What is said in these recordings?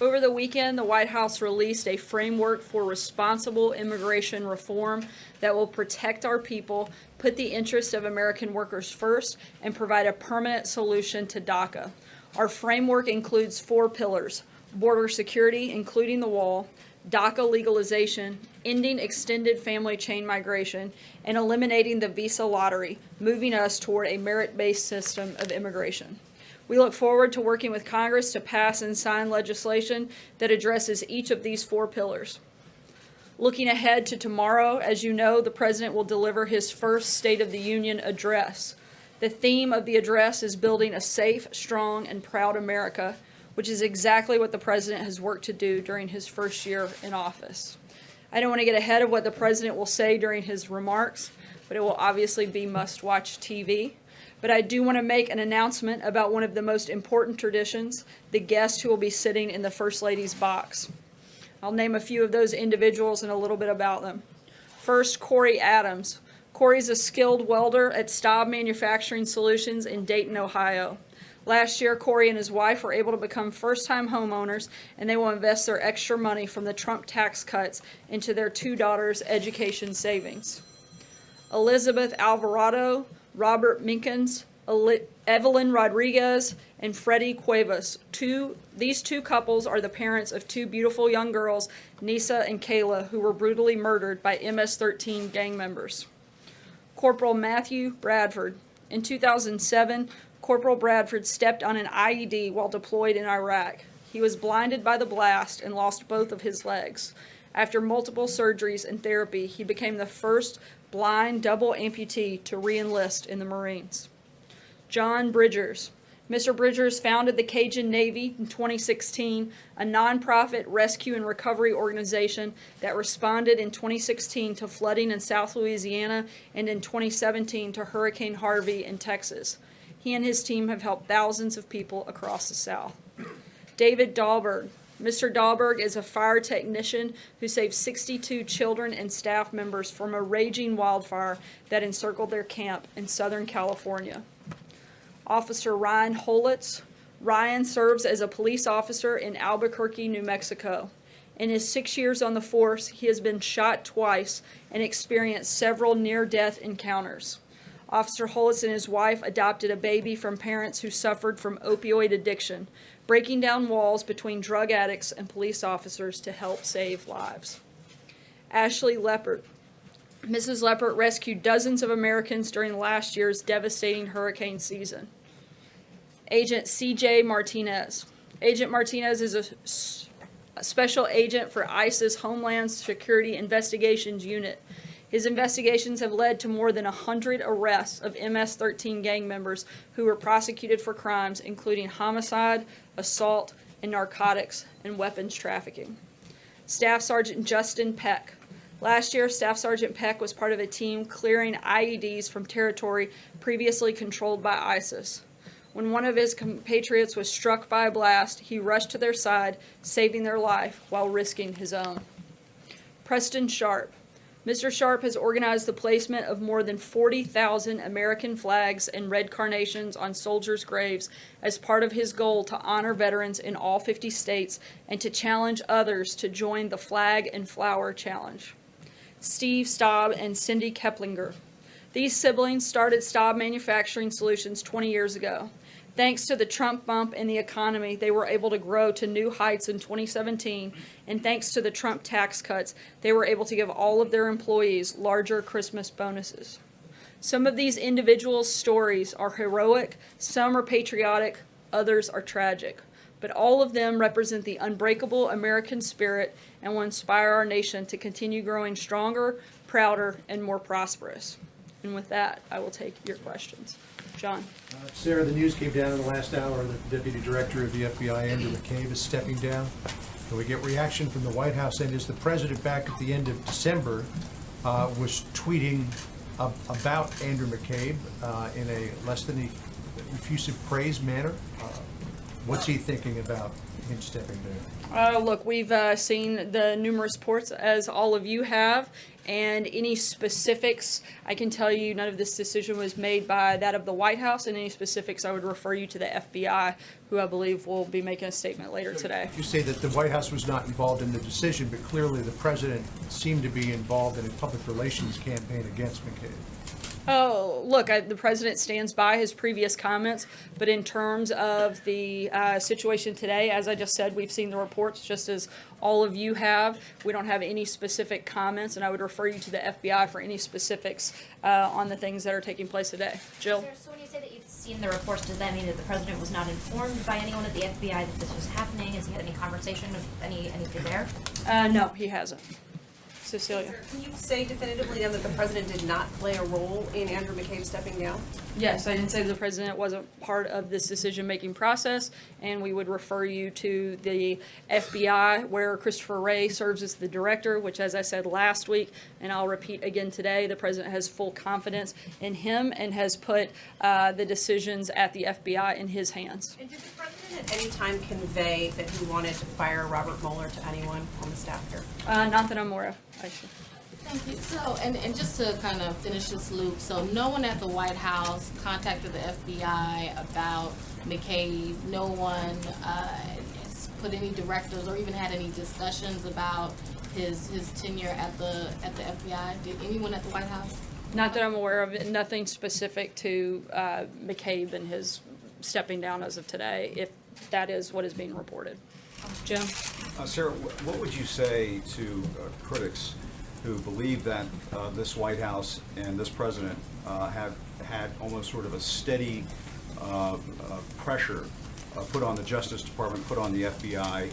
Over the weekend, the White House released a framework for responsible immigration reform that will protect our people, put the interests of American workers first, and provide a permanent solution to DACA. Our framework includes 4 pillars: border security, including the wall, DACA legalization, ending extended family chain migration, and eliminating the visa lottery, moving us toward a merit-based system of immigration. We look forward to working with Congress to pass and sign legislation that addresses each of these 4 pillars. Looking ahead to tomorrow, as you know, the President will deliver his first State of the Union address. The theme of the address is building a safe, strong, and proud America, which is exactly what the President has worked to do during his first year in office. I don't want to get ahead of what the President will say during his remarks, but it will obviously be must-watch TV. But I do want to make an announcement about one of the most important traditions, the guest who will be sitting in the First Lady's box. I'll name a few of those individuals and a little bit about them. First, Corey Adams. Corey's a skilled welder at Staub Manufacturing Solutions in Dayton, Ohio. Last year, Corey and his wife were able to become first-time homeowners, and they will invest their extra money from the Trump tax cuts into their 2 daughters' education savings. Elizabeth Alvarado, Robert Minkins, Evelyn Rodriguez, and Freddie Cuevas. These two couples are the parents of 2 beautiful young girls, Nisa and Kayla, who were brutally murdered by MS-13 gang members. Corporal Matthew Bradford. In 2007, Corporal Bradford stepped on an IED while deployed in Iraq. He was blinded by the blast and lost both of his legs. After multiple surgeries and therapy, he became the first blind double amputee to re-enlist in the Marines. John Bridgers. Mr. Bridgers founded the Cajun Navy in 2016, a nonprofit rescue and recovery organization that responded in 2016 to flooding in South Louisiana and in 2017 to Hurricane Harvey in Texas. He and his team have helped thousands of people across the South. David Dahlberg. Mr. Dahlberg is a fire technician who saved 62 children and staff members from a raging wildfire that encircled their camp in Southern California. Officer Ryan Holitz. Ryan serves as a police officer in Albuquerque, New Mexico. In his 6 years on the force, he has been shot twice and experienced several near-death encounters. Officer Holitz and his wife adopted a baby from parents who suffered from opioid addiction, breaking down walls between drug addicts and police officers to help save lives. Ashley Leppert. Mrs. Leppert rescued dozens of Americans during last year's devastating hurricane season. Agent C.J. Martinez. Agent Martinez is a special agent for ICE's Homeland Security Investigations Unit. His investigations have led to more than 100 arrests of MS-13 gang members who were prosecuted for crimes including homicide, assault, and narcotics and weapons trafficking. Staff Sergeant Justin Peck. Last year, Staff Sergeant Peck was part of a team clearing IEDs from territory previously controlled by ISIS. When one of his compatriots was struck by a blast, he rushed to their side, saving their life while risking his own. Preston Sharp. Mr. Sharp has organized the placement of more than 40,000 American flags and red carnations on soldiers' graves as part of his goal to honor veterans in all 50 states and to challenge others to join the Flag and Flower Challenge. Steve Staub and Cindy Keplinger. These siblings started Staub Manufacturing Solutions 20 years ago. Thanks to the Trump bump in the economy, they were able to grow to new heights in 2017, and thanks to the Trump tax cuts, they were able to give all of their employees larger Christmas bonuses. Some of these individuals' stories are heroic, some are patriotic, others are tragic, but all of them represent the unbreakable American spirit and will inspire our nation to continue growing stronger, prouder, and more prosperous. And with that, I will take your questions. John. Sarah, the news came down in the last hour that Deputy Director of the FBI, Andrew Mccabe, is stepping down. Can we get reaction from the White House? And is the President back at the end of December was tweeting about Andrew Mccabe in a less than effusive praise manner? What's he thinking about him stepping down? Look, we've seen the numerous reports, as all of you have, and any specifics, I can tell you none of this decision was made by that of the White House, and any specifics, I would refer you to the FBI, who I believe will be making a statement later today. You say that the White House was not involved in the decision, but clearly the president seemed to be involved in a public relations campaign against Mccabe. Oh, look, the president stands by his previous comments, but in terms of the situation today, as I just said, we've seen the reports just as all of you have. We don't have any specific comments, and I would refer you to the FBI for any specifics on the things that are taking place today. Jill? So when you say that you've seen the reports, does that mean that the president was not informed by anyone at the FBI that this was happening? Has he had any conversation with anything there? No, he hasn't. Cecilia? Can you say definitively then that the president did not play a role in Andrew McCabe stepping down? Yes, I didn't say the president wasn't part of this decision-making process, and we would refer you to the FBI, where Christopher Wray serves as the director, which, as I said last week, and I'll repeat again today, the president has full confidence in him and has put the decisions at the FBI in his hands. And did the president at any time convey that he wanted to fire Robert Mueller to anyone on the staff here? Not that I'm aware of, actually. Thank you. So, and just to kind of finish this loop, so no one at the White House contacted the FBI about McCabe. No one has put any directives or even had any discussions about his tenure at the FBI. Did anyone at the White House? Not that I'm aware of, nothing specific to McCabe and his stepping down as of today, if that is what is being reported. Jim? Sarah, what would you say to critics who believe that this White House and this president have had almost sort of a steady pressure put on the Justice Department, put on the FBI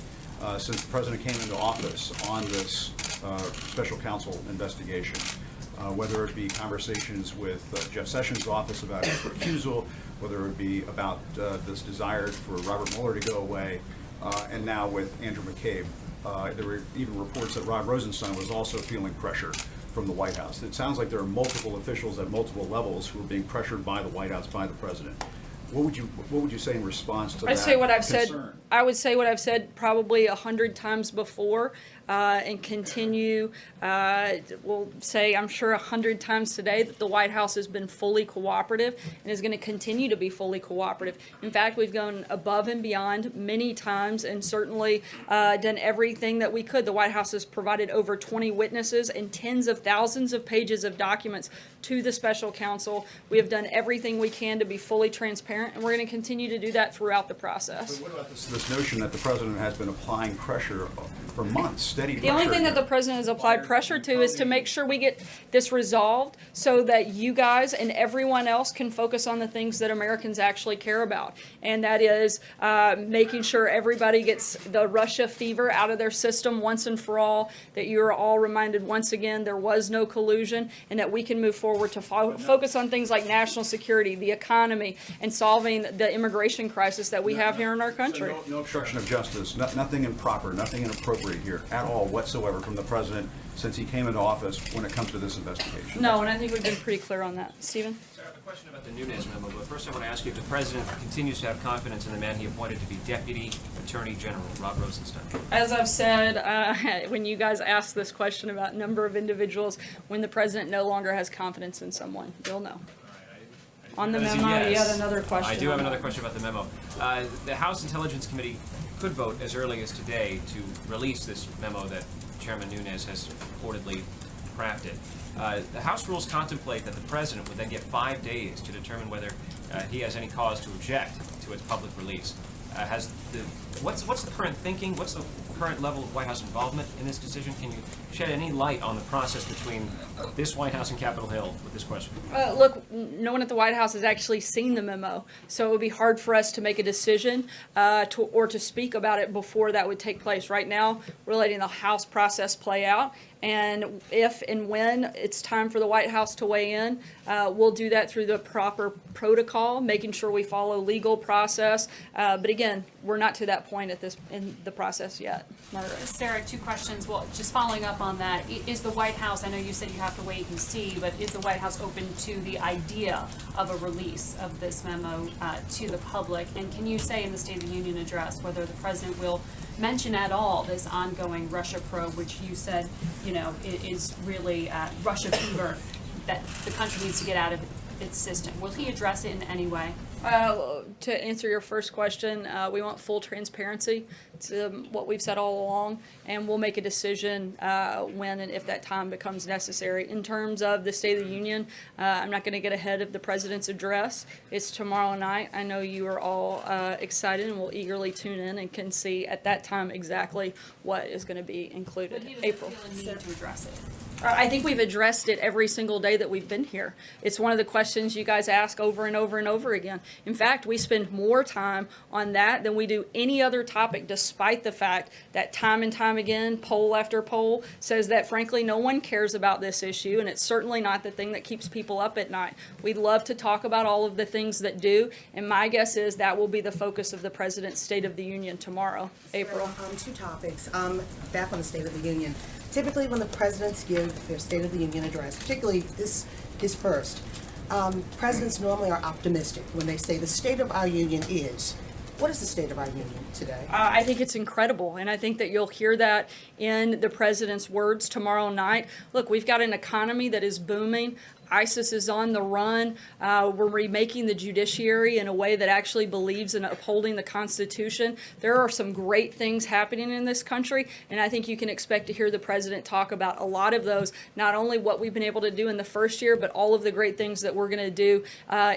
since the president came into office on this special counsel investigation? Whether it be conversations with Jeff Sessions' office about his recusal, whether it be about this desire for Robert Mueller to go away, and now with Andrew McCabe. There were even reports that Rosenstein was also feeling pressure from the White House. It sounds like there are multiple officials at multiple levels who are being pressured by the White House, by the president. What would you say in response to that I say what I've concern? said. I would say what I've said probably 100 times before, and continue. We'll say I'm sure 100 times today that the White House has been fully cooperative and is going to continue to be fully cooperative. In fact, we've gone above and beyond many times and certainly done everything that we could. The White House has provided over 20 witnesses and tens of thousands of pages of documents to the special counsel. We have done everything we can to be fully transparent, and we're going to continue to do that throughout the process. But what about this notion that the president has been applying pressure for months, steady pressure? The only thing that the president has applied pressure to is to make sure we get this resolved so that you guys and everyone else can focus on the things that Americans actually care about. And that is making sure everybody gets the Russia fever out of their system once and for all, that you are all reminded once again there was no collusion, and that we can move forward to focus on things like national security, the economy, and solving the immigration crisis that we have here in our country. So no obstruction of justice, nothing improper, nothing inappropriate here at all whatsoever from the president since he came into office when it comes to this investigation. No, and I think we've been pretty clear on that. Stephen? Sir, I have a question about the Nunes memo, but first I want to ask you if the president continues to have confidence in the man he appointed to be Deputy Attorney General, Rod Rosenstein. As I've said, when you guys ask this question about number of individuals, when the president no longer has confidence in someone, you'll know. On the memo, you had another question. I do have another question about the memo. The House Intelligence Committee could vote as early as today to release this memo that Chairman Nunes has reportedly crafted. The House rules contemplate that the president would then get 5 days to determine whether he has any cause to object to its public release. What's the current thinking? What's the current level of White House involvement in this decision? Can you shed any light on the process between this White House and Capitol Hill with this question? Look, no one at the White House has actually seen the memo, so it would be hard for us to make a decision or to speak about it before that would take place. Right now, we're letting the House process play out, and if and when it's time for the White House to weigh in, we'll do that through the proper protocol, making sure we follow legal process. But again, we're not to that that point in the process yet. Margaret. Sarah, two questions. Well, just following up on that, is the White House, I know you said you have to wait and see, but is the White House open to the idea of a release of this memo to the public? And can you say in the State of the Union address whether the president will mention at all this ongoing Russia probe, which you said, is really Russia fever that the country needs to get out of its system? Will he address it in any way? To answer your first question, we want full transparency to what we've said all along, and we'll make a decision when and if that time becomes necessary. In terms of the State of the Union, I'm not going to get ahead of the President's address. It's tomorrow night. I know you are all excited and will eagerly tune in and can see at that time exactly what is going to be included. But he April. doesn't feel a need to address it. I think we've addressed it every single day that we've been here. It's one of the questions you guys ask over and over and over again. In fact, we spend more time on that than we do any other topic, despite the fact that time and time again, poll after poll says that, frankly, no one cares about this issue, and it's certainly not the thing that keeps people up at night. We'd love to talk about all of the things that do, and my guess is that will be the focus of the President's State of the Union tomorrow. April. Two topics. Back on the State of the Union. Typically, when the presidents give their State of the Union address, particularly this first, presidents normally are optimistic when they say the state of our union is. What is the state of our union today? I think it's incredible, and I think that you'll hear that in the president's words tomorrow night. Look, we've got an economy that is booming. ISIS is on the run. We're remaking the judiciary in a way that actually believes in upholding the Constitution. There are some great things happening in this country, and I think you can expect to hear the president talk about a lot of those, not only what we've been able to do in the first year, but all of the great things that we're going to do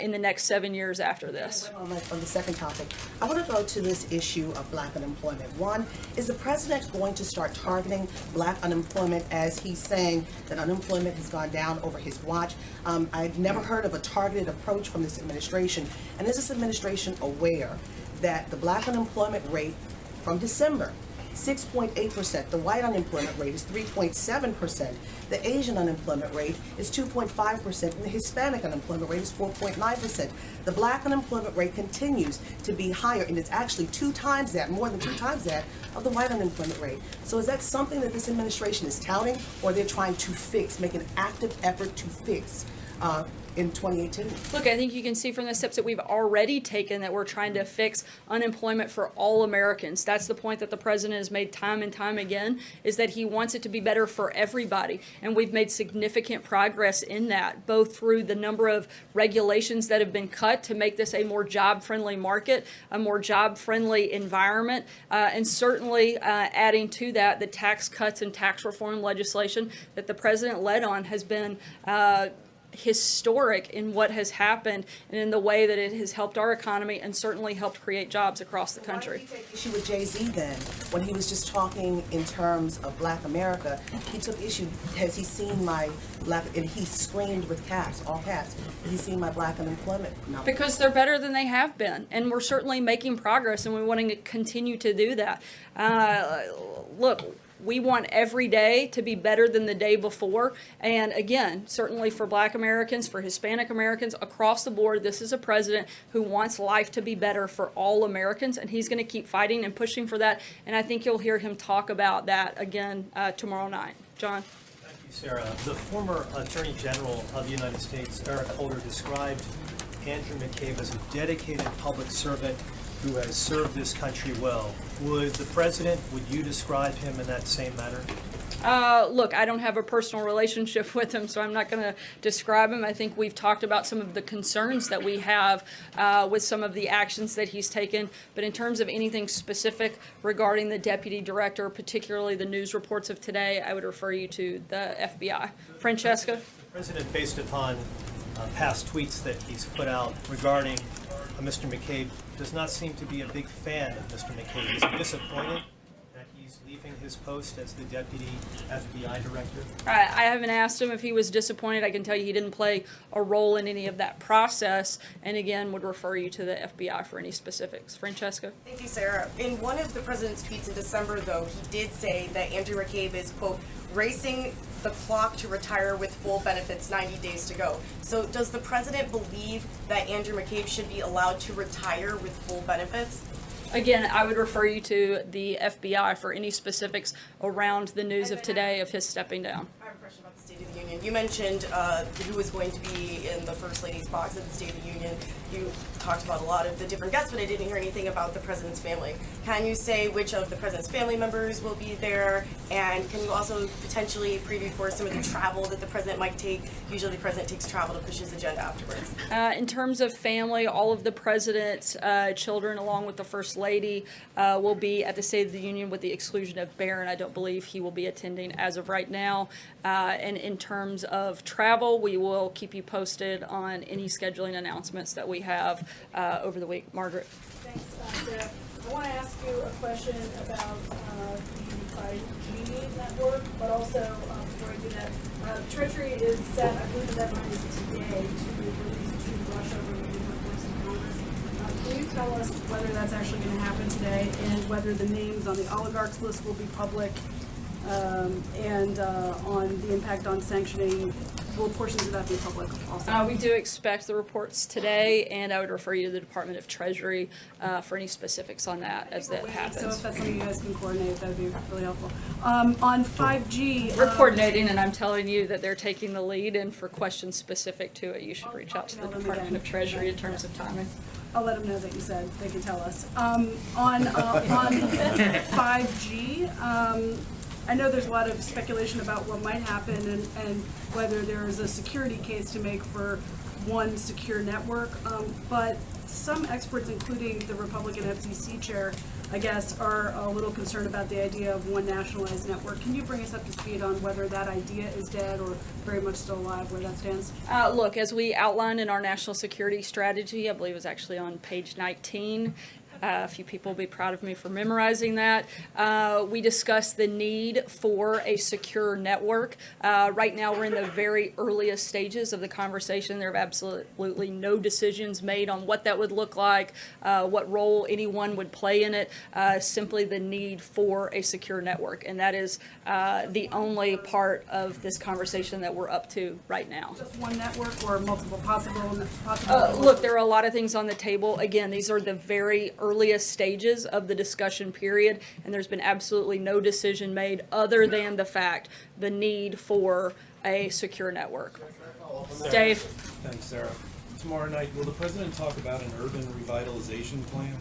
in the next 7 years after this. On the second topic, I want to go to this issue of black unemployment. One, is the president going to start targeting black unemployment as he's saying that unemployment has gone down over his watch? I've never heard of a targeted approach from this administration. And is this administration aware that the black unemployment rate from December, 6.8%, the white unemployment rate is 3.7%, the Asian unemployment rate is 2.5%, and the Hispanic unemployment rate is 4.9%. The black unemployment rate continues to be higher, and it's actually 2 times that, more than 2 times that, of the white unemployment rate. So is that something that this administration is touting, or they're trying to fix, make an active effort to fix in 2018? Look, I think you can see from the steps that we've already taken that we're trying to fix unemployment for all Americans. That's the point that the president has made time and time again, is that he wants it to be better for everybody. And we've made significant progress in that, both through the number of regulations that have been cut to make this a more job-friendly market, a more job-friendly environment, and certainly adding to that the tax cuts and tax reform legislation that the president led on has been historic in what has happened and in the way that it has helped our economy and certainly helped create jobs across the country. Why did he take issue with Jay-Z then, when he was just talking in terms of black America? He took issue, has he seen my black, and he screamed with caps, all caps, has he seen my black unemployment number? Because they're better than they have been, and we're certainly making progress, and we want to continue to do that. Look, we want every day to be better than the day before. And again, certainly for black Americans, for Hispanic Americans, across the board, this is a president who wants life to be better for all Americans, and he's going to keep fighting and pushing for that. And I think you'll hear him talk about that again tomorrow night. John? Thank you, Sarah. The former Attorney General of the United States, Eric Holder, described Andrew Mccabe as a dedicated public servant who has served this country well. Would you describe him in that same manner? Look, I don't have a personal relationship with him, so I'm not going to describe him. I think we've talked about some of the concerns that we have with some of the actions that he's taken. But in terms of anything specific regarding the deputy director, particularly the news reports of today, I would refer you to the FBI. Francesca? The president, based upon past tweets that he's put out regarding Mr. Mccabe, does not seem to be a big fan of Mr. Mccabe. Is he disappointed that he's leaving his post as the deputy FBI director? I haven't asked him if he was disappointed. I can tell you he didn't play a role in any of that process, and again would refer you to the FBI for any specifics. Francesca? Thank you, Sarah. In one of the president's tweets in December, though, he did say that Andrew Mccabe is, quote, racing the clock to retire with full benefits 90 days to go. So does the president believe that Andrew Mccabe should be allowed to retire with full benefits? Again, I would refer you to the FBI for any specifics around the news of today of his stepping down. I have a question about the State of the Union. You mentioned who was going to be in the First Lady's box at the State of the Union. You talked about a lot of the different guests, but I didn't hear anything about the President's family. Can you say which of the President's family members will be there? And can you also potentially preview for us some of the travel that the President might take? Usually the President takes travel to push his agenda afterwards. In terms of family, all of the President's children, along with the First Lady, will be at the State of the Union with the exclusion of Barron. I don't believe he will be attending as of right now. And in terms of travel, we will keep you posted on any scheduling announcements that we have over the week. Margaret. Thanks, Sarah. I want to ask you a question about the 5G network, but also before I do that, Treasury is set, I believe the deadline is today, to release 2 Russia-related reports to Congress. Can you tell us whether that's actually going to happen today and whether the names on the oligarchs list will be public and on the impact on sanctioning? Will portions of that be public also? We do expect the reports today, and I would refer you to the Department of Treasury for any specifics on that as that happens. So if that's something you guys can coordinate, that would be really helpful. On 5G... We're coordinating, and I'm telling you that they're taking the lead, and for questions specific to it, you should reach out to the Department of Treasury in terms of timing. I'll let them know that you said they can tell us. On 5G, I know there's a lot of speculation about what might happen and whether there is a security case to make for one secure network, but some experts, including the Republican FCC chair, I guess, are a little concerned about the idea of one nationalized network. Can you bring us up to speed on whether that idea is dead or very much still alive, where that stands? Look, as we outlined in our national security strategy, I believe it was actually on page 19, a few people will be proud of me for memorizing that. We discussed the need for a secure network. Right now, we're in the very earliest stages of the conversation. There have absolutely no decisions made on what that would look like, what role anyone would play in it, simply the need for a secure network. And that is the only part of this conversation that we're up to right now. Just one network or multiple possible? Look, there are a lot of things on the table. Again, these are the very earliest stages of the discussion period, and there's been absolutely no decision made other than the fact the need for a secure network. Dave? Thanks, Sarah. Tomorrow night, will the president talk about an urban revitalization plan?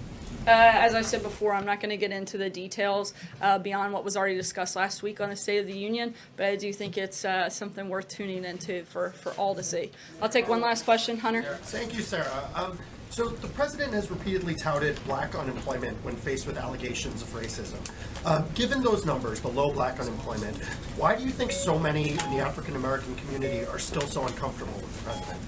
As I said before, I'm not going to get into the details beyond what was already discussed last week on the State of the Union, but I do think it's something worth tuning into for all to see. I'll take one last question, Hunter. Thank you, Sarah. So the president has repeatedly touted black unemployment when faced with allegations of racism. Given those numbers, the low black unemployment, why do you think so many in the African American community are still so uncomfortable with the president?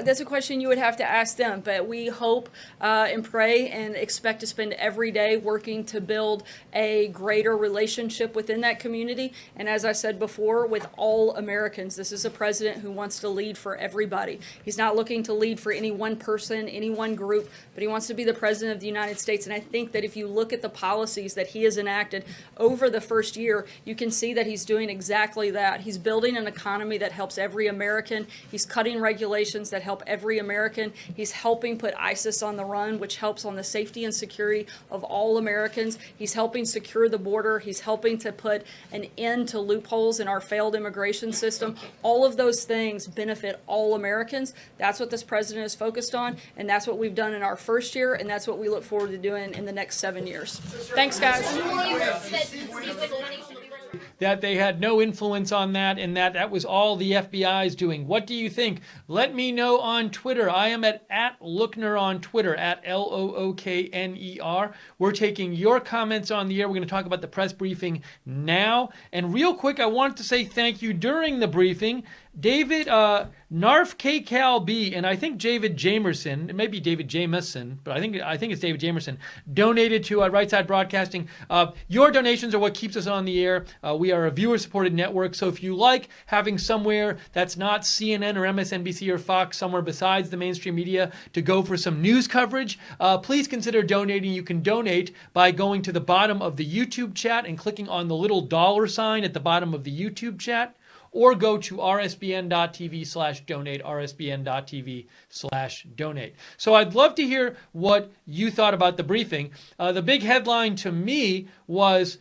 That's a question you would have to ask them, but we hope and pray and expect to spend every day working to build a greater relationship within that community. And as I said before, with all Americans, this is a president who wants to lead for everybody. He's not looking to lead for any one person, any one group, but he wants to be the president of the United States. And I think that if you look at the policies that he has enacted over the first year, you can see that he's doing exactly that. He's building an economy that helps every American. He's cutting regulations that help every American. He's helping put ISIS on the run, which helps on the safety and security of all Americans. He's helping secure the border. He's helping to put an end to loopholes in our failed immigration system. All of those things benefit all Americans. That's what this president is focused on, and that's what we've done in our first year, and that's what we look forward to doing in the next 7 years. Thanks, guys. That they had no influence on that and that was all the FBI's doing. What do you think? Let me know on Twitter. I am at Lookner on Twitter, at LOOKNER. We're taking your comments on the air. We're going to talk about the press briefing now. And real quick, I wanted to say thank you during the briefing. David, Narf KCalB, and I think David Jamerson, it may be David Jameson, but I think it's David Jamerson, donated to Right Side Broadcasting. Your donations are what keeps us on the air. We are a viewer-supported network, so if you like having somewhere that's not CNN or MSNBC or Fox, somewhere besides the mainstream media to go for some news coverage, please consider donating. You can donate by going to the bottom of the YouTube chat and clicking on the little $ sign at the bottom of the YouTube chat. or go to rsbn.tv/donate, rsbn.tv/donate. So I'd love to hear what you thought about the briefing. The big headline to me was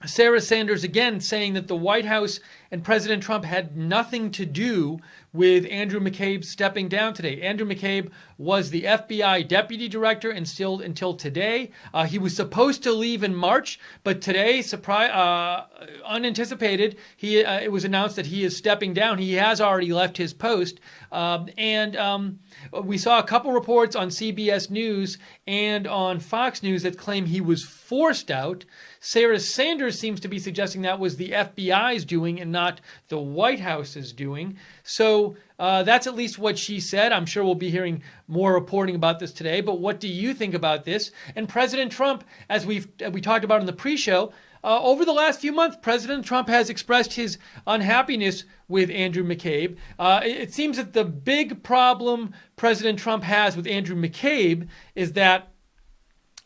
Sarah Sanders again saying that the White House and President Trump had nothing to do with Andrew Mccabe stepping down today. Andrew Mccabe was the FBI deputy director and still until today. He was supposed to leave in March, but today, unanticipated, it was announced that he is stepping down. He has already left his post. We saw a couple reports on CBS News and on Fox News that claim he was forced out. Sarah Sanders seems to be suggesting that was the FBI's doing and not the White House's doing. So that's at least what she said. I'm sure we'll be hearing more reporting about this today. But what do you think about this? And President Trump, as we talked about in the pre-show, over the last few months, President Trump has expressed his unhappiness with Andrew Mccabe. It seems that the big problem President Trump has with Andrew Mccabe is that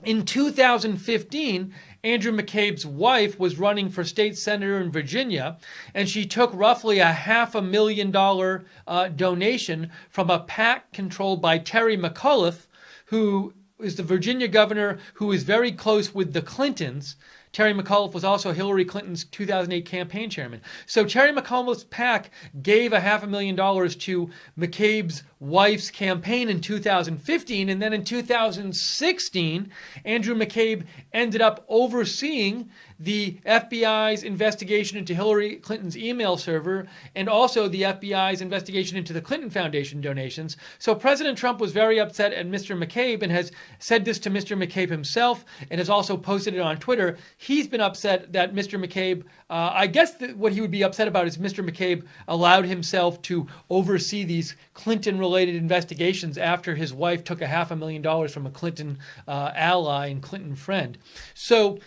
in 2015, Andrew McCabe's wife was running for state senator in Virginia, and she took roughly a $500,000 donation from a PAC controlled by Terry McAuliffe, who is the Virginia governor who is very close with the Clintons. Terry McAuliffe was also Hillary Clinton's 2008 campaign chairman. So Terry McAuliffe's PAC gave $500,000 to McCabe's wife's campaign in 2015, and then in 2016, Andrew McCabe ended up overseeing the FBI's investigation into Hillary Clinton's email server and also the FBI's investigation into the Clinton Foundation donations. So President Trump was very upset at Mr. McCabe and has said this to Mr. McCabe himself and has also posted it on Twitter. He's been upset that Mr. McCabe, I guess that what he would be upset about is Mr. McCabe allowed himself to oversee these Clinton-related investigations after his wife took $500,000 from a Clinton ally and Clinton friend. So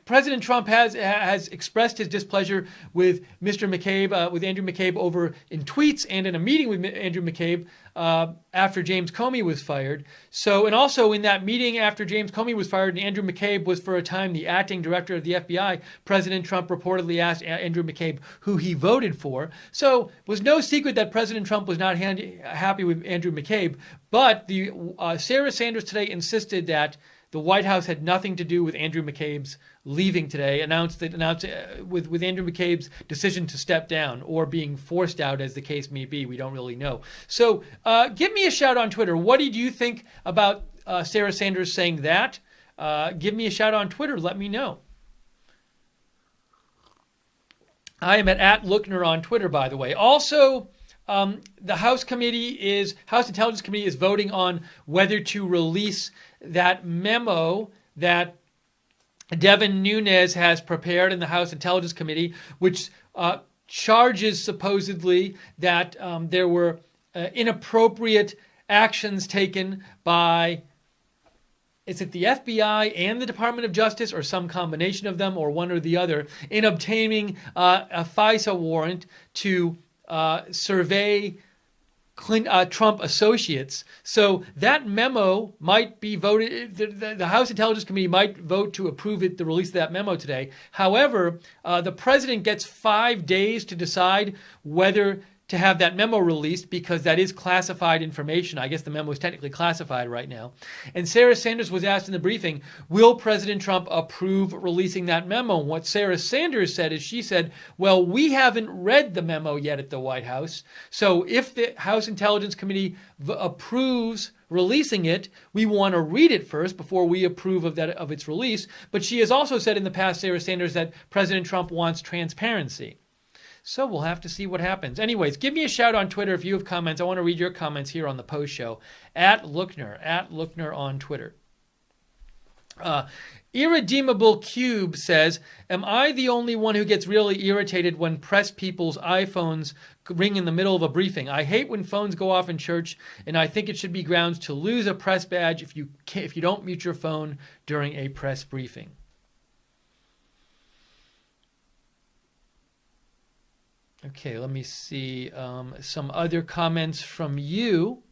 President Trump has expressed his displeasure with Mr. McCabe, with Andrew McCabe over in tweets and in a meeting with Andrew McCabe after James Comey was fired. So, and also in that meeting after James Comey was fired and Andrew McCabe was for a time the acting director of the FBI, President Trump reportedly asked Andrew McCabe who he voted for. So it was no secret that President Trump was not happy with Andrew McCabe, but Sarah Sanders today insisted that the White House had nothing to do with Andrew McCabe's leaving today, announced with Andrew McCabe's decision to step down or being forced out, as the case may be. We don't really know. So give me a shout on Twitter. What did you think about Sarah Sanders saying that? Give me a shout on Twitter. Let me know. I am at Lookner on Twitter, by the way. Also, the House Intelligence Committee is voting on whether to release that memo that Devin Nunes has prepared in the House Intelligence Committee, which charges supposedly that there were inappropriate actions taken by, is it the FBI and the Department of Justice, or some combination of them, or one or the other, in obtaining a FISA warrant to survey Trump associates. So that memo might be voted, the House Intelligence Committee might vote to approve the release of that memo today. However, the president gets 5 days to decide whether to have that memo released, because that is classified information. I guess the memo is technically classified right now. And Sarah Sanders was asked in the briefing, will President Trump approve releasing that memo? And what Sarah Sanders said is, she said, well, we haven't read the memo yet at the White House. So if the House Intelligence Committee approves releasing it, we want to read it first before we approve of its release. But she has also said in the past, Sarah Sanders, that President Trump wants transparency. So we'll have to see what happens. Anyways, give me a shout on Twitter if you have comments. I want to read your comments here on the post show. At Lookner on Twitter. Irredeemable Cube says, am I the only one who gets really irritated when press people's iPhones ring in the middle of a briefing? I hate when phones go off in church, and I think it should be grounds to lose a press badge if you don't mute your phone during a press briefing. Okay, let me see some other comments from you.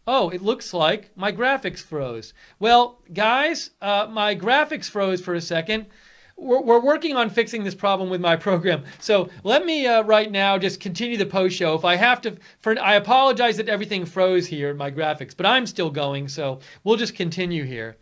Oh, it looks like my graphics froze. Well, guys, my graphics froze for a second. we're working on fixing this problem with my program. So let me right now just continue the post show. If I have to, I apologize that everything froze here in my graphics, but I'm still going, so we'll just continue here.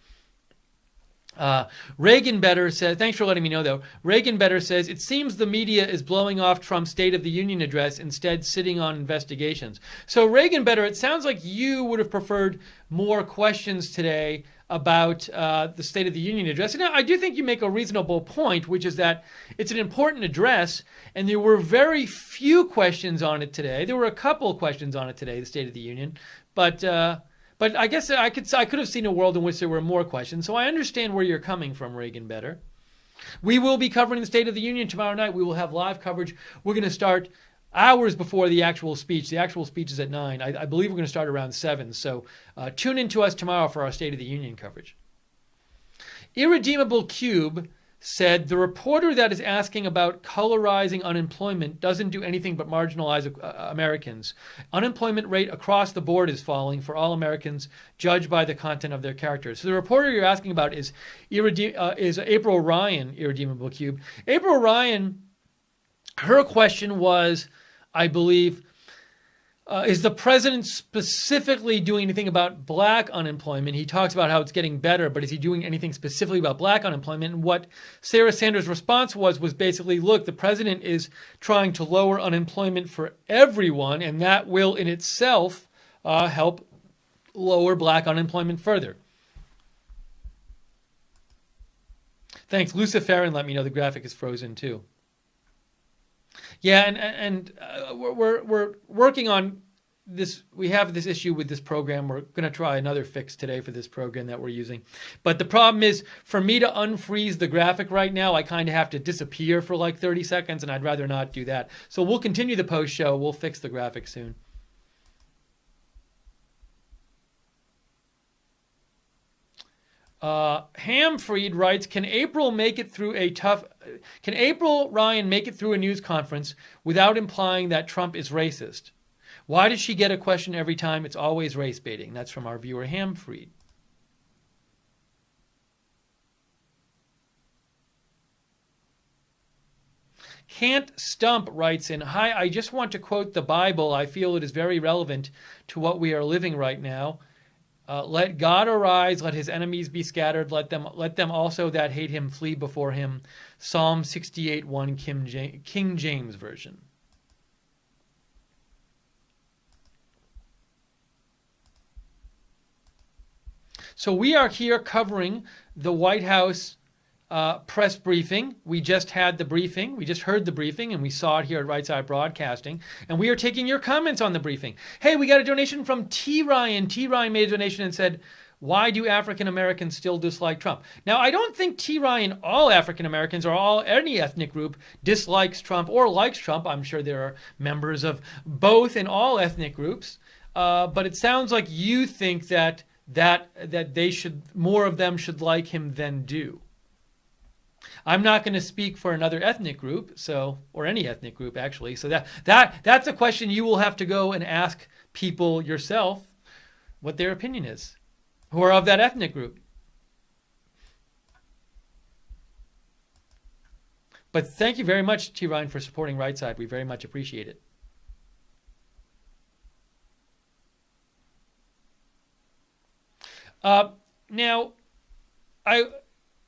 Reagan Better says, thanks for letting me know though. Reagan Better says, it seems the media is blowing off Trump's State of the Union address, instead sitting on investigations. So Reagan Better, it sounds like you would have preferred more questions today about the State of the Union address. And I do think you make a reasonable point, which is that it's an important address, and there were very few questions on it today. There were a couple of questions on it today, the State of the Union, but I guess I could have seen a world in which there were more questions. So I understand where you're coming from, Reagan Better. We will be covering the State of the Union tomorrow night. We will have live coverage. We're going to start hours before the actual speech. The actual speech is at 9. I believe we're going to start around 7. So tune in to us tomorrow for our State of the Union coverage. Irredeemable Cube said, the reporter that is asking about colorizing unemployment doesn't do anything but marginalize Americans. Unemployment rate across the board is falling for all Americans, judged by the content of their characters. So the reporter you're asking about is April Ryan, Irredeemable Cube. April Ryan, her question was, I believe, is the president specifically doing anything about black unemployment? He talks about how it's getting better, but is he doing anything specifically about black unemployment? And what Sarah Sanders' response was basically, look, the president is trying to lower unemployment for everyone, and that will in itself help lower black unemployment further. Thanks. Luciferin let me know the graphic is frozen too. Yeah, and we're working on this. We have this issue with this program. We're going to try another fix today for this program that we're using. But the problem is, for me to unfreeze the graphic right now, I kind of have to disappear for like 30 seconds, and I'd rather not do that. So we'll continue the post show. We'll fix the graphic soon. Hamfried writes, can April Ryan make it through a news conference without implying that Trump is racist? Why does she get a question every time? It's always race baiting. That's from our viewer Hamfried. Can't Stump writes in, hi, I just want to quote the Bible. I feel it is very relevant to what we are living right now. Let God arise, let his enemies be scattered, let them also that hate him flee before him. Psalm 68:1, King James Version. So we are here covering the White House press briefing. We just had the briefing. We just heard the briefing, and we saw it here at Right Side Broadcasting. And we are taking your comments on the briefing. Hey, we got a donation from T. Ryan. T. Ryan made a donation and said, why do African Americans still dislike Trump? Now, I don't think T. Ryan, all African Americans or any ethnic group dislikes Trump or likes Trump. I'm sure there are members of both in all ethnic groups. But it sounds like you think that they should, more of them should like him than do. I'm not going to speak for another ethnic group, or any ethnic group actually. So that's a question you will have to go and ask people yourself what their opinion is, who are of that ethnic group. But thank you very much, T. Ryan, for supporting Right Side. We very much appreciate it. Now,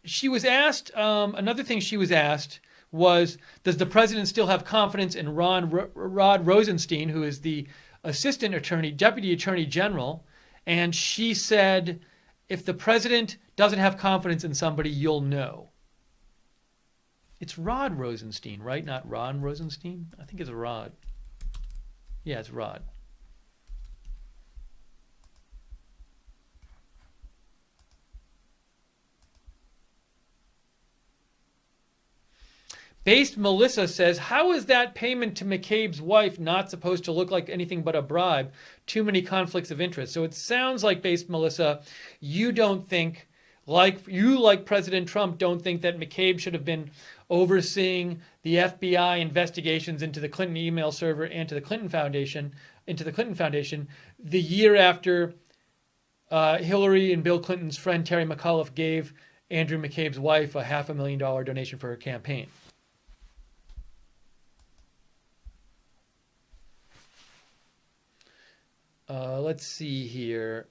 she was asked, another thing she was asked was, does the president still have confidence in Rod Rosenstein, who is the deputy attorney general? And she said, if the president doesn't have confidence in somebody, you'll know. It's Rod Rosenstein, right? Not Ron Rosenstein? I think it's Rod. Yeah, it's Rod. Based Melissa says, how is that payment to McCabe's wife not supposed to look like anything but a bribe? Too many conflicts of interest. So it sounds like, Based Melissa, you don't think, like President Trump, don't think that McCabe should have been overseeing the FBI investigations into the Clinton email server and to the Clinton Foundation, the year after Hillary and Bill Clinton's friend Terry McAuliffe gave Andrew McCabe's wife a $500,000 donation for her campaign. Let's see here.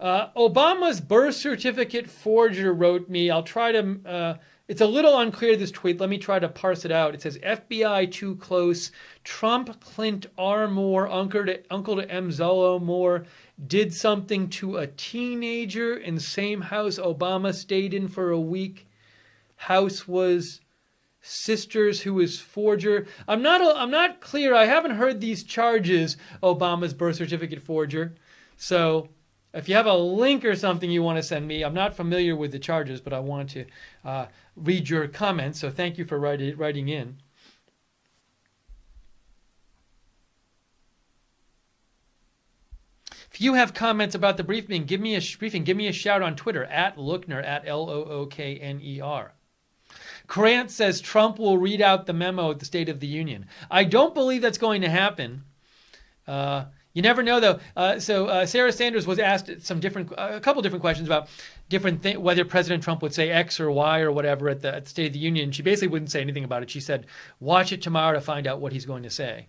Obama's birth certificate forger wrote me. I'll try to, it's a little unclear, this tweet. Let me try to parse it out. It says, FBI too close. Trump, Clint R. Moore, uncle to M. Zolo Moore did something to a teenager in the same house Obama stayed in for a week. House was sisters who is forger. I'm not clear. I haven't heard these charges, Obama's birth certificate forger. So if you have a link or something you want to send me, I'm not familiar with the charges, but I want to read your comments. So thank you for writing in. If you have comments about the briefing, give me a shout on Twitter at Lookner, at Lookner. Grant says Trump will read out the memo at the State of the Union. I don't believe that's going to happen. You never know, though. So Sarah Sanders was asked a couple different questions about whether President Trump would say X or Y or whatever at the State of the Union. She basically wouldn't say anything about it. She said, watch it tomorrow to find out what he's going to say.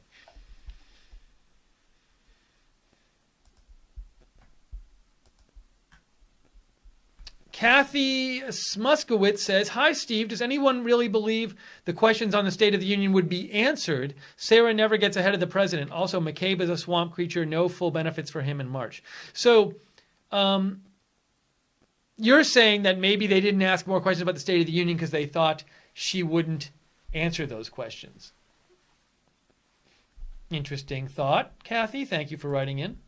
Kathy Smuskowitz says, hi, Steve. Does anyone really believe the questions on the State of the Union would be answered? Sarah never gets ahead of the president. Also, Mccabe is a swamp creature. No full benefits for him in March. So you're saying that maybe they didn't ask more questions about the State of the Union because they thought she wouldn't answer those questions. Interesting thought, Kathy. Thank you for writing in.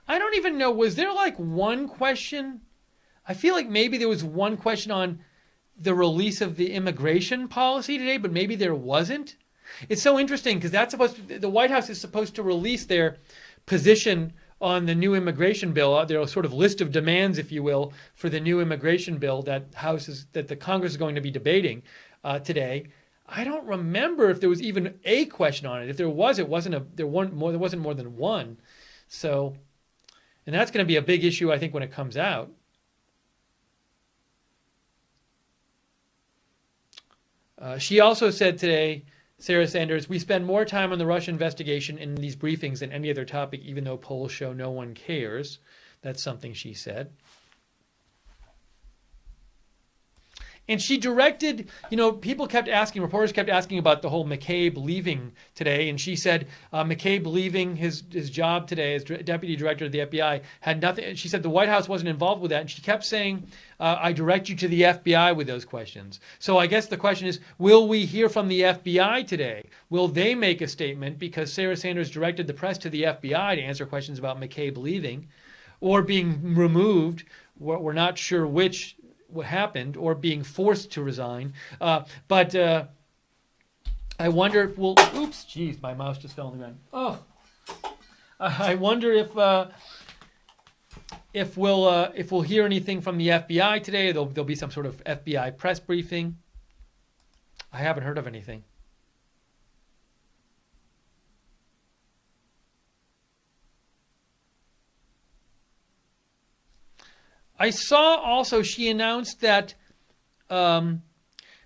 I don't even know, was there like one question? I feel like maybe there was one question on the release of the immigration policy today, but maybe there wasn't. It's so interesting because the White House is supposed to release their position on the new immigration bill, their sort of list of demands, if you will, for the new immigration bill that the Congress is going to be debating today. I don't remember if there was even a question on it. If there was, there wasn't more than one. So. And that's going to be a big issue, I think, when it comes out. She also said today, Sarah Sanders, we spend more time on the Russia investigation in these briefings than any other topic, even though polls show no one cares. That's something she said. And she directed, reporters kept asking about the whole Mccabe leaving today. And she said Mccabe leaving his job today as deputy director of the FBI had nothing. She said the White House wasn't involved with that. And she kept saying, I direct you to the FBI with those questions. So I guess the question is, will we hear from the FBI today? Will they make a statement because Sarah Sanders directed the press to the FBI to answer questions about Mccabe leaving or being removed? We're not sure what happened, or being forced to resign. But I wonder if we'll... Oops, geez, my mouse just fell on the ground. Oh, I wonder if we'll hear anything from the FBI today. There'll be some sort of FBI press briefing. I haven't heard of anything. I saw also she announced that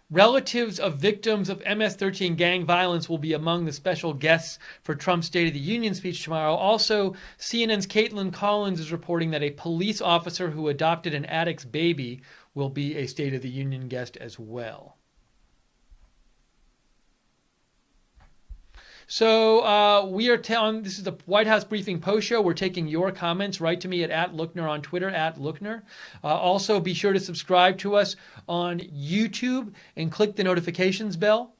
relatives of victims of MS-13 gang violence will be among the special guests for Trump's State of the Union speech tomorrow. Also, CNN's Caitlin Collins is reporting that a police officer who adopted an addict's baby will be a State of the Union guest as well. So we are this is the White House Briefing Post Show. We're taking your comments. Write to me at Lookner on Twitter, at Lookner. Also, be sure to subscribe to us on YouTube and click the notifications bell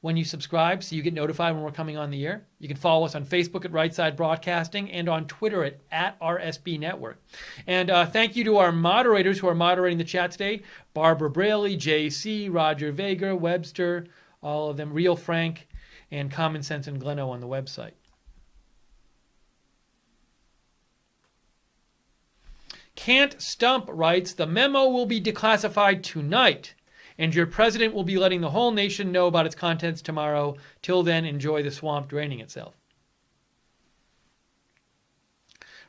when you subscribe so you get notified when we're coming on the air. You can follow us on Facebook at Right Side Broadcasting and on Twitter at RSB Network. And thank you to our moderators who are moderating the chat today. Barbara Braley, JC, Roger Vega, Webster, all of them, Real Frank. and Common Sense and Gleno on the website. Can't Stump writes, the memo will be declassified tonight, and your president will be letting the whole nation know about its contents tomorrow. Till then, enjoy the swamp draining itself.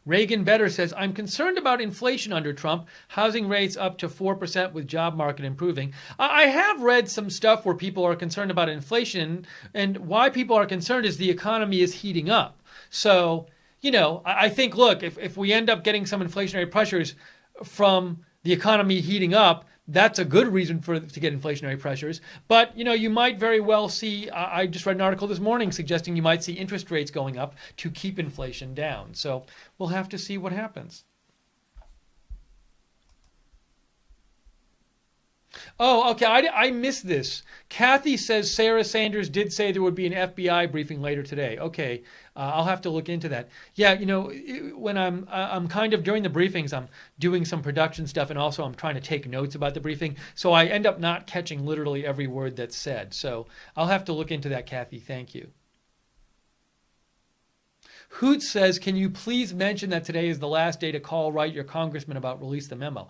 Reagan Better says, I'm concerned about inflation under Trump, housing rates up to 4% with job market improving. I have read some stuff where people are concerned about inflation, and why people are concerned is the economy is heating up. So, I think, look, if we end up getting some inflationary pressures from the economy heating up, that's a good reason to get inflationary pressures. But, you might very well see, I just read an article this morning suggesting you might see interest rates going up to keep inflation down. So we'll have to see what happens. Oh, okay, I missed this. Kathy says Sarah Sanders did say there would be an FBI briefing later today. Okay, I'll have to look into that. Yeah, when I'm kind of, during the briefings, I'm doing some production stuff, and also I'm trying to take notes about the briefing, so I end up not catching literally every word that's said. So I'll have to look into that, Kathy. Thank you. Hoot says, can you please mention that today is the last day to write your congressman about release the memo?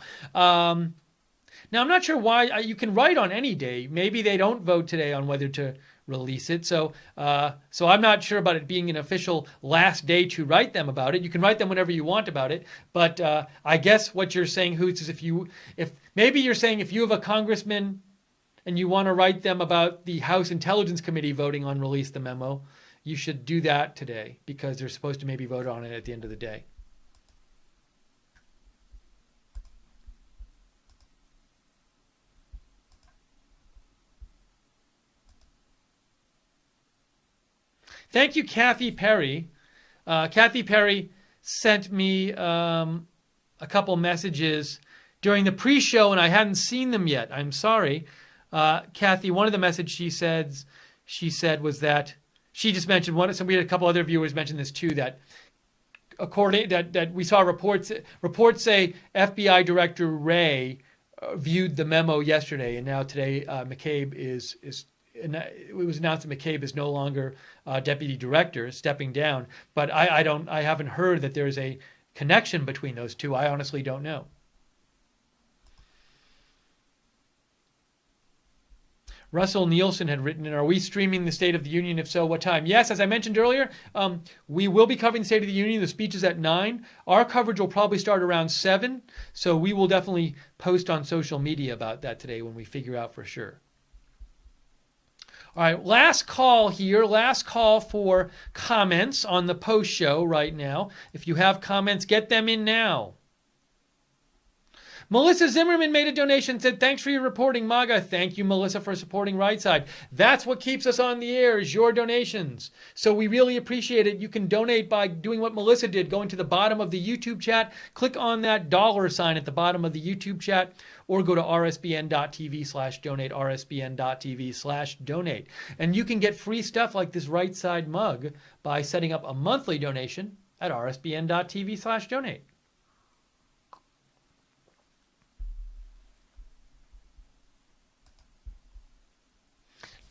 Now, I'm not sure why. You can write on any day. Maybe they don't vote today on whether to release it. So I'm not sure about it being an official last day to write them about it. You can write them whenever you want about it. But I guess what you're saying, Hoots, is if maybe you're saying if you have a congressman and you want to write them about the House Intelligence Committee voting on release the memo, you should do that today because they're supposed to maybe vote on it at the end of the day. Thank you, Kathy Perry. Kathy Perry sent me a couple messages during the pre-show, and I hadn't seen them yet. I'm sorry. Kathy, one of the messages she said was that she just mentioned one. So we had a couple other viewers mention this too. That according that we saw reports say FBI Director Wray viewed the memo yesterday, and now today Mccabe is. It was announced that Mccabe is no longer deputy director, stepping down. But I haven't heard that there's a connection between those two. I honestly don't know. Russell Nielsen had written, are we streaming the State of the Union? If so, what time? Yes, as I mentioned earlier, we will be covering the State of the Union. The speech is at 9. Our coverage will probably start around 7. So we will definitely post on social media about that today when we figure out for sure. All right, last call here. Last call for comments on the post show right now. If you have comments, get them in now. Melissa Zimmerman made a donation, said, thanks for your reporting, MAGA. Thank you, Melissa, for supporting Right Side. That's what keeps us on the air, is your donations. So we really appreciate it. You can donate by doing what Melissa did, going to the bottom of the YouTube chat, click on that $sign at the bottom of the YouTube chat, or go to rsbn.tv/donate, rsbn.tv/donate. And you can get free stuff like this Right Side mug by setting up a monthly donation at rsbn.tv/donate.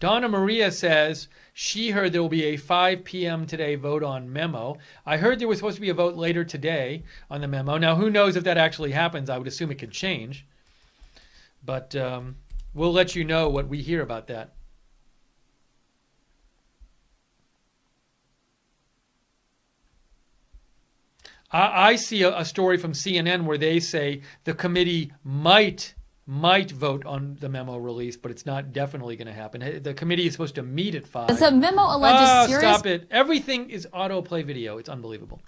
Donna Maria says she heard there will be a 5 p.m. today vote on Memo. I heard there was supposed to be a vote later today on the Memo. Now, who knows if that actually happens? I would assume it could change. But we'll let you know what we hear about that. I see a story from CNN where they say the committee might vote on the memo release, but it's not definitely going to happen. The committee is supposed to meet at 5. The memo alleges serious... Stop it. Everything is autoplay video. It's unbelievable.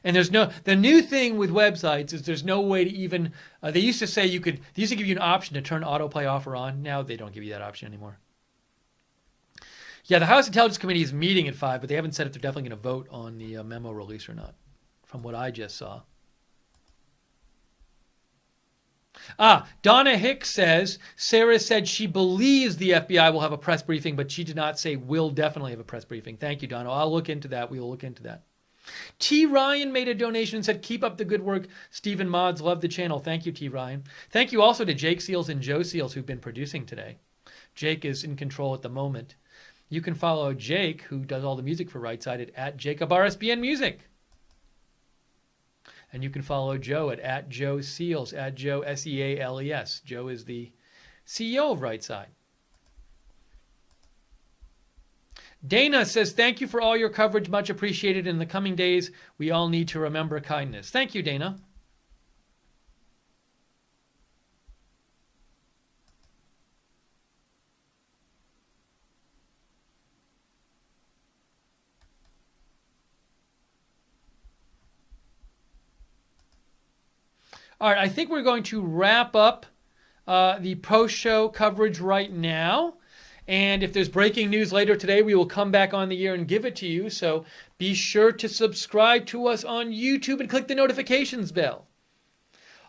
And the new thing with websites is there's no way to even, they used to say they used to give you an option to turn autoplay off or on. Now they don't give you that option anymore. Yeah, the House Intelligence Committee is meeting at 5, but they haven't said if they're definitely going to vote on the memo release or not, from what I just saw. Donna Hicks says, Sarah said she believes the FBI will have a press briefing, but she did not say will definitely have a press briefing. Thank you, Donna. I'll look into that. We will look into that. T. Ryan made a donation and said, keep up the good work. Stephen Mods, love the channel. Thank you, T. Ryan. Thank you also to Jake Seals and Joe Seals who've been producing today. Jake is in control at the moment. You can follow Jake, who does all the music for Right Side, at @JacobRSBN Music. And you can follow Joe at Joe Seals, at Joe Seales. Joe is the CEO of Right Side. Dana says, thank you for all your coverage. Much appreciated. In the coming days, we all need to remember kindness. Thank you, Dana. All right, I think we're going to wrap up the post-show coverage right now. And if there's breaking news later today, we will come back on the air and give it to you. So be sure to subscribe to us on YouTube and click the notifications bell.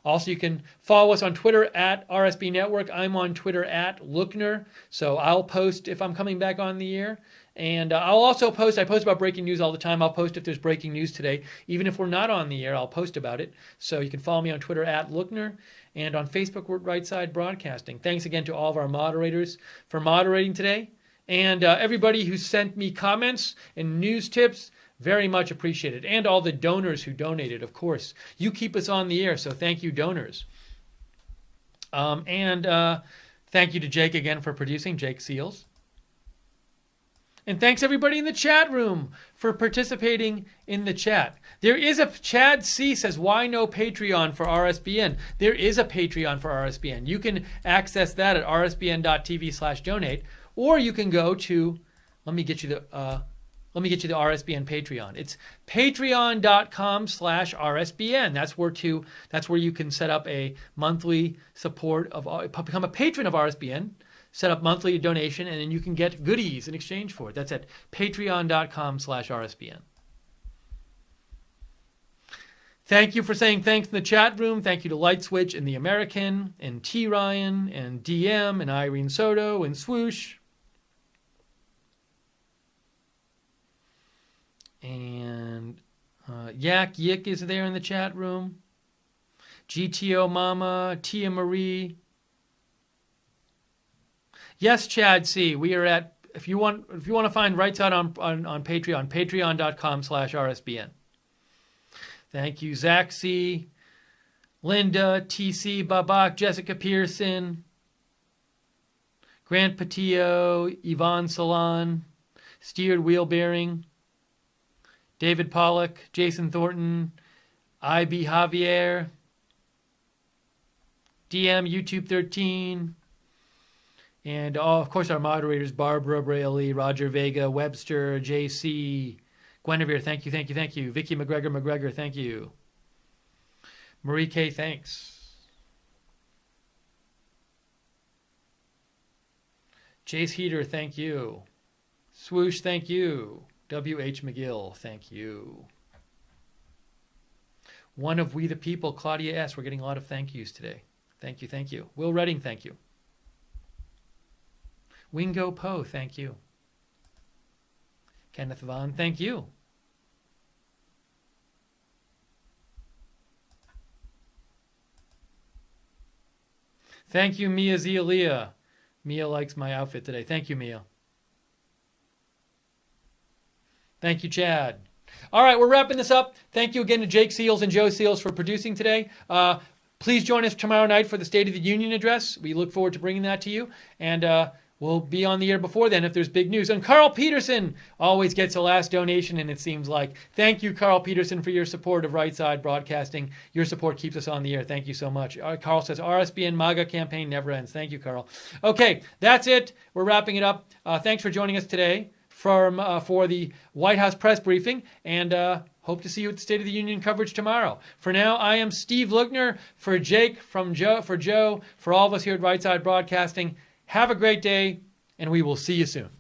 Also, you can follow us on Twitter at RSB Network. I'm on Twitter at Lookner. So I'll post if I'm coming back on the air. And I'll also post, I post about breaking news all the time. I'll post if there's breaking news today. Even if we're not on the air, I'll post about it. So you can follow me on Twitter at Lookner. And on Facebook, we're Right Side Broadcasting. Thanks again to all of our moderators for moderating today. And everybody who sent me comments and news tips, very much appreciated. And all the donors who donated, of course. You keep us on the air, so thank you, donors. And thank you to Jake again for producing, Jake Seals. And thanks everybody in the chat room for participating in the chat. There is a Chad C says, why no Patreon for RSBN? There is a Patreon for RSBN. You can access that at rsbn.tv/donate, or you can go to, let me get you the RSBN Patreon. It's patreon.com/RSBN. That's where you can set up a monthly support of, become a patron of RSBN. Set up monthly donation, and then you can get goodies in exchange for it. That's at patreon.com/RSBN. Thank you for saying thanks in the chat room. Thank you to Light Switch and The American, and T. Ryan, and DM, and Irene Soto, and Swoosh. And Yak Yik is there in the chat room. GTO Mama, Tia Marie. Yes, Chad C. We are at, if you want to find Right Side on Patreon, patreon.com/RSBN. Thank you, Zach C., Linda, TC, Babak, Jessica Pearson, Grant Patillo, Yvonne Salon, Steered Wheel Bearing, David Pollock, Jason Thornton, IB Javier, DM YouTube 13, and of course our moderators, Barbara Braley, Roger Vega, Webster, JC, Guinevere, thank you. Vicky McGregor, thank you. Marie K, thanks. Jace Heater, thank you. Swoosh, thank you. W.H. McGill, thank you. One of We the People, Claudia S. We're getting a lot of thank yous today. Thank you. Will Redding, thank you. Wingo Poe, thank you. Kenneth Vaughn, thank you. Thank you, Mia Zialia. Mia likes my outfit today. Thank you, Mia. Thank you, Chad. All right, we're wrapping this up. Thank you again to Jake Seals and Joe Seals for producing today. Please join us tomorrow night for the State of the Union address. We look forward to bringing that to you. And we'll be on the air before then if there's big news. And Carl Peterson always gets a last donation, and it seems like. Thank you, Carl Peterson, for your support of Right Side Broadcasting. Your support keeps us on the air. Thank you so much. Carl says, RSBN MAGA campaign never ends. Thank you, Carl. Okay, that's it. We're wrapping it up. Thanks for joining us today for the White House press briefing, and hope to see you at the State of the Union coverage tomorrow. For now, I am Steve Lookner. For Jake, for Joe, for all of us here at Right Side Broadcasting, have a great day, and we will see you soon.